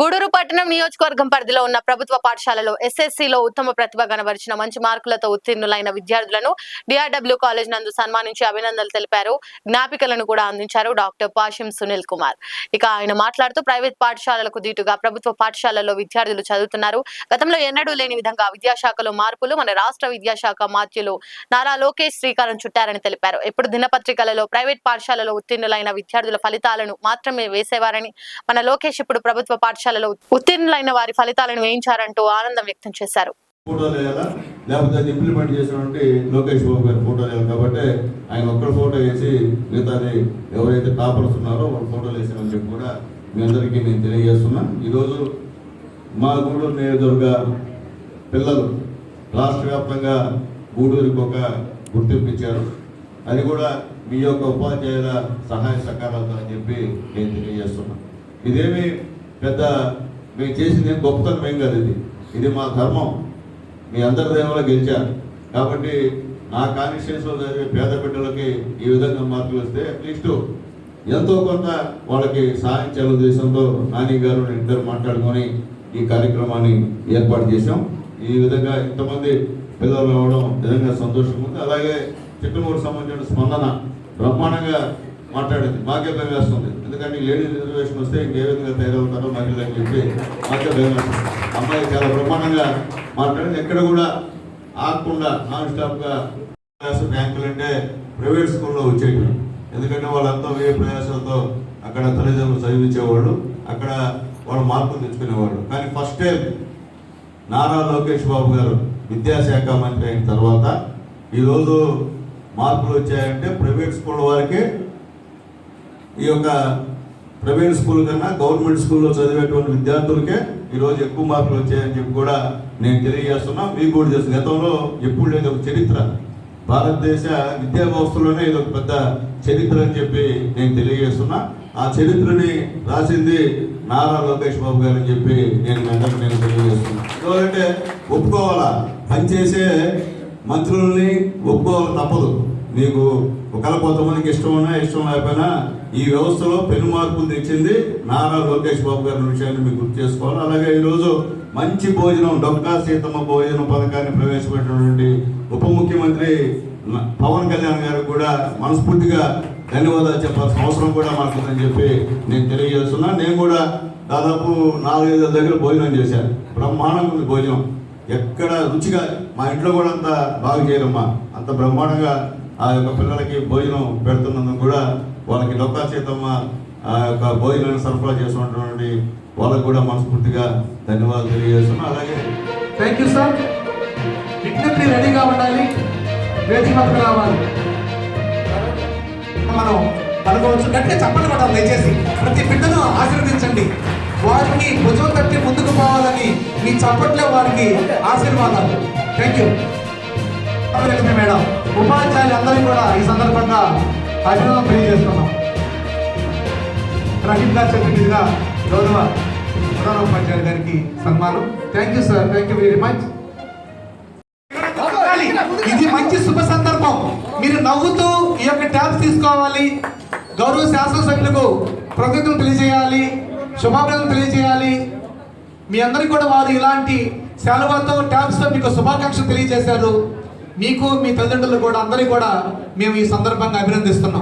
గూడూరు పట్టణం నియోజకవర్గం పరిధిలో ఉన్న ప్రభుత్వ పాఠశాలలో ఎస్ఎస్సీలో ఉత్తమ ప్రతిభ కనబరిచిన మంచి మార్కులతో ఉత్తీర్ణులైన విద్యార్థులను డిఆర్డబ్ల్యూ కాలేజ్ నందు సన్మానించి అభినందనలు తెలిపారు. జ్ఞాపికలను కూడా అందించారు డాక్టర్ పాషిం సునీల్ కుమార్. ఇక ఆయన మాట్లాడుతూ ప్రైవేట్ పాఠశాలలకు దీటుగా ప్రభుత్వ పాఠశాలల్లో విద్యార్థులు చదువుతున్నారు. గతంలో ఎన్నడూ లేని విధంగా విద్యాశాఖలో మార్పులు మన రాష్ట్ర విద్యాశాఖ మాత్యులు నారా లోకేష్ శ్రీకారం చుట్టారని తెలిపారు. ఎప్పుడు దినపత్రికలలో ప్రైవేట్ పాఠశాలలో ఉత్తీర్ణులైన విద్యార్థుల ఫలితాలను మాత్రమే వేసేవారని, మన లోకేష్ ఇప్పుడు ప్రభుత్వ పాఠశాలలో ఉత్తీర్ణులైన వారి ఫలితాలను వేయించారంటూ ఆనందం వ్యక్తం చేశారు. ఫోటోలు వేయాలా లేకపోతే అది ఇంప్లిమెంట్ చేసినటువంటి లోకేష్ బాబు గారి ఫోటోలు వేయాలి కాబట్టి ఆయన ఒక్కరు ఫోటో వేసి మిగతాది ఎవరైతే టాపర్స్ ఉన్నారో వాళ్ళ ఫోటోలు వేసామని చెప్పి కూడా మీ అందరికీ నేను తెలియజేస్తున్నా. ఈరోజు మా గూడూరు నియోజకవర్గ పిల్లలు రాష్ట్ర వ్యాప్తంగా గూడూరుకి ఒక గుర్తింపు ఇచ్చారు. అది కూడా మీ యొక్క ఉపాధ్యాయుల సహాయ సహకారాలతో అని చెప్పి నేను తెలియజేస్తున్నా. ఇదేమి పెద్ద మేము చేసింది గొప్పతనం ఏం కాదు, ఇది మా ధర్మం. మీ అందరి దేవంలో గెలిచారు కాబట్టి నా కాన్స్టిట్యూన్సీలో చదివే పేద బిడ్డలకి ఈ విధంగా మార్కులు వస్తే అట్లీస్ట్ ఎంతో కొంత వాళ్ళకి సహాయం చేయాల ఉద్దేశంతో నాని గారు ఇద్దరు మాట్లాడుకొని ఈ కార్యక్రమాన్ని ఏర్పాటు చేశాం. ఈ విధంగా ఇంతమంది పిల్లలు అవ్వడం నిజంగా సంతోషంగా ఉంది. అలాగే చిట్టమూరుకు సంబంధించిన స్పందన బ్రహ్మాండంగా మాట్లాడింది. మాకే భయం వేస్తుంది, ఎందుకంటే లేడీస్ రిజర్వేషన్ వస్తే ఇంకే విధంగా తయారవుతారో మహిళలని చెప్పి మాకే భయం వేస్తుంది. అమ్మాయి చాలా బ్రహ్మాండంగా మాట్లాడింది. ఎక్కడ కూడా ఆగకుండా నాన్ స్టాప్గా ర్యాంకులు అంటే ప్రైవేట్ స్కూల్లో వచ్చేవి. ఎందుకంటే వాళ్ళంతా వేరే ప్రయాసాలతో అక్కడ తల్లిదండ్రులు చదివించేవాళ్ళు, అక్కడ వాళ్ళు మార్పులు తెచ్చుకునేవాళ్ళు. కానీ ఫస్ట్ టైం నారా లోకేష్ బాబు గారు విద్యాశాఖ మంత్రి అయిన తర్వాత ఈరోజు మార్పులు వచ్చాయంటే ప్రైవేట్ స్కూల్ వారికి, ఈ యొక్క ప్రైవేట్ స్కూల్ కన్నా గవర్నమెంట్ స్కూల్లో చదివేటువంటి విద్యార్థులకే ఈరోజు ఎక్కువ మార్కులు వచ్చాయని చెప్పి కూడా నేను తెలియజేస్తున్నా. మీకు కూడా తెలుసు, గతంలో ఎప్పుడు లేదు ఒక చరిత్ర, భారతదేశ విద్యా వ్యవస్థలోనే ఇది ఒక పెద్ద చరిత్ర అని చెప్పి నేను తెలియజేస్తున్నా. ఆ చరిత్రని రాసింది నారా లోకేష్ బాబు గారు అని చెప్పి నేను తెలియజేస్తున్నా. ఎందుకంటే ఒప్పుకోవాలా, పనిచేసే మంత్రులని ఒప్పుకోవాలి, తప్పదు. మీకు ఒకవేళ కొంతమందికి ఇష్టం ఉన్నా ఇష్టం లేకపోయినా ఈ వ్యవస్థలో పెను మార్పులు తెచ్చింది నారా లోకేష్ బాబు గారి విషయాన్ని మీకు గుర్తు చేసుకోవాలి. అలాగే ఈరోజు మంచి భోజనం, డొక్కా సీతమ్మ భోజనం పథకాన్ని ప్రవేశపెట్టినటువంటి ఉప ముఖ్యమంత్రి పవన్ కళ్యాణ్ గారికి కూడా మనస్ఫూర్తిగా ధన్యవాదాలు చెప్పాల్సిన అవసరం కూడా మాకుందని చెప్పి నేను తెలియజేస్తున్నా. నేను కూడా దాదాపు 4-5 దగ్గర భోజనం చేశాను. బ్రహ్మాండంగా ఉంది భోజనం, ఎక్కడ రుచిగా, మా ఇంట్లో కూడా అంత బాగా చేయరమ్మా, అంత బ్రహ్మాండంగా ఆ యొక్క పిల్లలకి భోజనం పెడుతున్నందుకు కూడా వాళ్ళకి డొక్కా సీతమ్మ ఆ యొక్క భోజనాన్ని సరఫరా చేస్తున్నటువంటి వాళ్ళకు కూడా మనస్ఫూర్తిగా ధన్యవాదాలు తెలియజేస్తున్నాం. అలాగే థ్యాంక్ యూ సార్. విజ్ఞప్తి రెడీగా ఉండాలి, వేచి మాత్రం రావాలి. మనం అనుకోవచ్చు, గట్టిగా చప్పట్లు కొట్టాలి. దయచేసి ప్రతి బిడ్డను ఆశీర్వదించండి, వారికి భుజం తట్టి ముందుకు పోవాలని మీ చప్పట్లో వారికి ఆశీర్వాదాలు. Thank you madam. ఉపాధ్యాయులు అందరికీ కూడా ఈ సందర్భంగా అభినందన తెలియజేస్తున్నాం. రహీం గారు చెప్పినట్టుగా గౌరవ ప్రధాన ఉపాధ్యాయులు గారికి సన్మానం. Thank you sir, thank you very much. ఇది మంచి శుభ సందర్భం. మీరు నవ్వుతూ ఈ యొక్క ట్యాబ్స్ తీసుకోవాలి. గౌరవ శాసనసభ్యులకు కృతజ్ఞతలు తెలియజేయాలి, శుభాభినందనలు తెలియజేయాలి. మీ అందరికీ కూడా వారు ఇలాంటి శాలువాతో ట్యాబ్స్తో మీకు శుభాకాంక్షలు తెలియజేశారు. మీకు మీ తల్లిదండ్రులు కూడా అందరికీ కూడా మేము ఈ సందర్భంగా అభినందిస్తున్నాం.